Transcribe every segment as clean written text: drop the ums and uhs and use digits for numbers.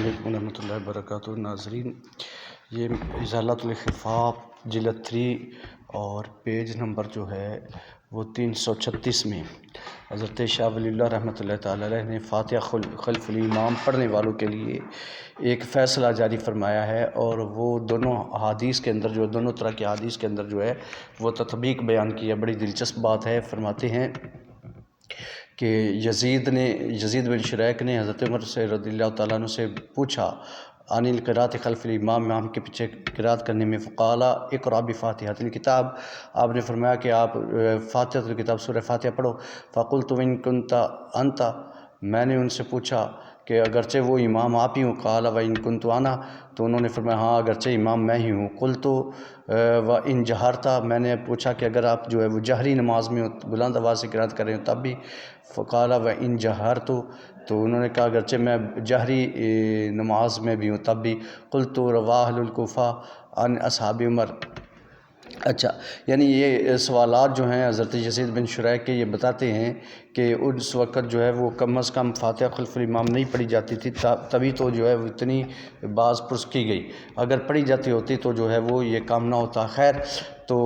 علیکم ورحمۃ اللہ وبرکاتہ۔ ناظرین، یہ ازالۃ الخفاء جلد 3 اور پیج نمبر جو ہے وہ 336 میں حضرت شاہ ولی اللہ رحمۃ اللہ تعالیٰ علیہ نے فاتحہ خلف الامام پڑھنے والوں کے لیے ایک فیصلہ جاری فرمایا ہے، اور وہ دونوں احادیث کے اندر جو دونوں طرح کے احادیث کے اندر جو ہے وہ تطبیق بیان کی ہے۔ بڑی دلچسپ بات ہے۔ فرماتے ہیں کہ یزید بن شریک نے حضرت عمر سے رضی اللہ تعالیٰ عنہ سے پوچھا عن القراءۃ خلف الامام، امام کے پیچھے قرات کرنے میں، فقال اقرأ بفاتحۃ الکتاب، آپ نے فرمایا کہ آپ فاتحۃ الکتاب سورہ فاتحہ پڑھو۔ فقلت ان کنت انت، میں نے ان سے پوچھا کہ اگرچہ وہ امام آپ ہی ہوں، قال وان کنت انا، تو انہوں نے فرمایا ہاں اگرچہ امام میں ہی ہوں۔ قلت وان جہرت، میں نے پوچھا کہ اگر آپ جو ہے وہ جہری نماز میں بلند آواز سے قرات کر رہے ہوں تب بھی؟ فقال وان جہرت، تو انہوں نے کہا اگرچہ میں جہری نماز میں بھی ہوں تب بھی۔ قلت رواہ اہل الکوفہ عن اصحاب عمر۔ اچھا، یعنی یہ سوالات جو ہیں حضرت یزید بن شریک کے، یہ بتاتے ہیں کہ اس وقت جو ہے وہ کم از کم فاتحہ خلف الامام نہیں پڑھی جاتی تھی، تبھی تو جو ہے وہ اتنی باز پرس کی گئی۔ اگر پڑھی جاتی ہوتی تو جو ہے وہ یہ کام نہ ہوتا۔ خیر، تو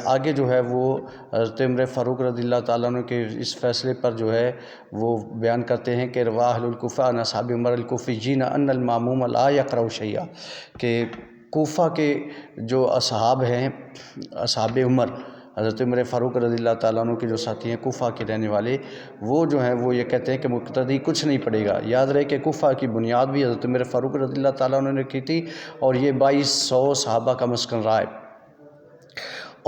آگے جو ہے وہ حضرت عمر فاروق رضی اللہ تعالیٰ عنہ کے اس فیصلے پر جو ہے وہ بیان کرتے ہیں کہ رواہ اہل الکوفہ عن اصحاب عمر الکوفیین ان الماموم لا یقرأ شیئا، کہ کوفہ کے جو اصحاب ہیں، اصحاب عمر، حضرت عمر فاروق رضی اللہ تعالیٰ عنہ کے جو ساتھی ہیں کوفہ کے رہنے والے، وہ جو ہیں وہ یہ کہتے ہیں کہ مقتدی کچھ نہیں پڑھے گا۔ یاد رہے کہ کوفہ کی بنیاد بھی حضرت عمر فاروق رضی اللہ تعالیٰ عنہ نے کی تھی، اور یہ 2200 صحابہ کا مسکن رہا ہے،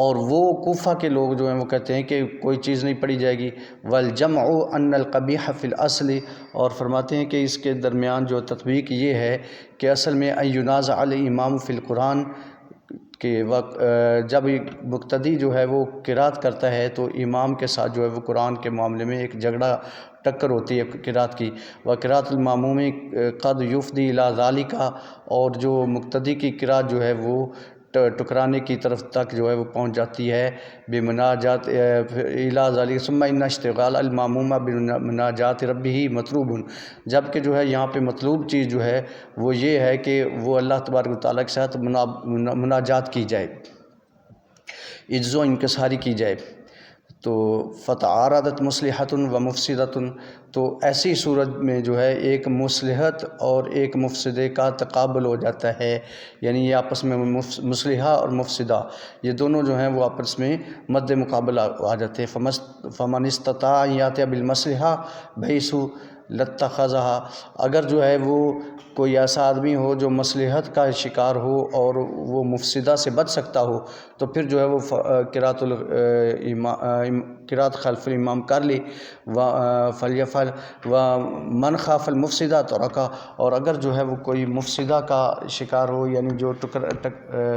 اور وہ کوفہ کے لوگ جو ہیں وہ کہتے ہیں کہ کوئی چیز نہیں پڑھی جائے گی۔ والجمع ان القبیح فی الاصل، اور فرماتے ہیں کہ اس کے درمیان جو تطبیق یہ ہے کہ اصل میں ان ینازع الامام فی القرآن، کہ جب مقتدی جو ہے وہ قرات کرتا ہے تو امام کے ساتھ جو ہے وہ قرآن کے معاملے میں ایک جھگڑا ٹکر ہوتی ہے قرات کی۔ وقراءۃ الماموم قد یفضی الی ذلک، اور جو مقتدی کی قرات جو ہے وہ ٹکرانے کی طرف تک جو ہے وہ پہنچ جاتی ہے بمناجات الی ذلک، ثم ان اشتغال الماموم بمناجات ربہ مطلوب، جبکہ جو ہے یہاں پہ مطلوب چیز جو ہے وہ یہ ہے کہ وہ اللہ تبارک و تعالیٰ کے ساتھ مناجات کی جائے، عجز و انکساری کی جائے۔ تو فتعارضت مصلحۃ و مفسدۃ، تو ایسی صورت میں جو ہے ایک مصلحت اور ایک مفسدے کا تقابل ہو جاتا ہے، یعنی یہ آپس میں مصلحہ اور مفسدہ یہ دونوں جو ہیں وہ آپس میں مد مقابل آ جاتے ہیں۔ فمن استطاع ان یاتی بالمصلحہ بحیث لاتخذھا، اگر جو ہے وہ کوئی ایسا آدمی ہو جو مصلحت کا شکار ہو اور وہ مفسدہ سے بچ سکتا ہو، تو پھر جو ہے وہ قرات خلف الامام کر لی، فلیفعل، ومن خاف المفسدہ ترکہ، اور اگر جو ہے وہ کوئی مفسدہ کا شکار ہو، یعنی جو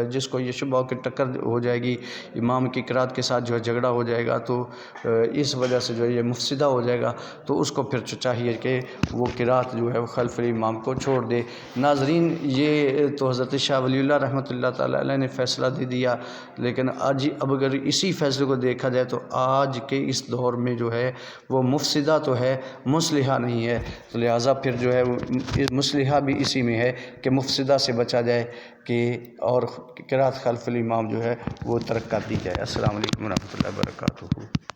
جس کو یہ شبہ ہو کہ ٹکر ہو جائے گی امام کی قرات کے ساتھ، جو ہے جھگڑا ہو جائے گا، تو اس وجہ سے جو ہے یہ مفسدہ ہو جائے گا، تو اس کو پھر چاہیے کہ وہ قرات جو ہے وہ خلف الامام کو چھوڑ دے۔ ناظرین، یہ تو حضرت شاہ ولی اللہ رحمۃ اللہ تعالیٰ علیہ نے فیصلہ دے دیا، لیکن آج اب اگر اسی فیصلے کو دیکھا جائے تو آج کے اس دور میں جو ہے وہ مفسدہ تو ہے، مصلحہ نہیں ہے، تو لہٰذا پھر جو ہے مصلحہ بھی اسی میں ہے کہ مفسدہ سے بچا جائے، کہ اور قرات خلف الامام جو ہے وہ ترک کر دی جائے۔ السلام علیکم ورحمۃ اللہ وبرکاتہ۔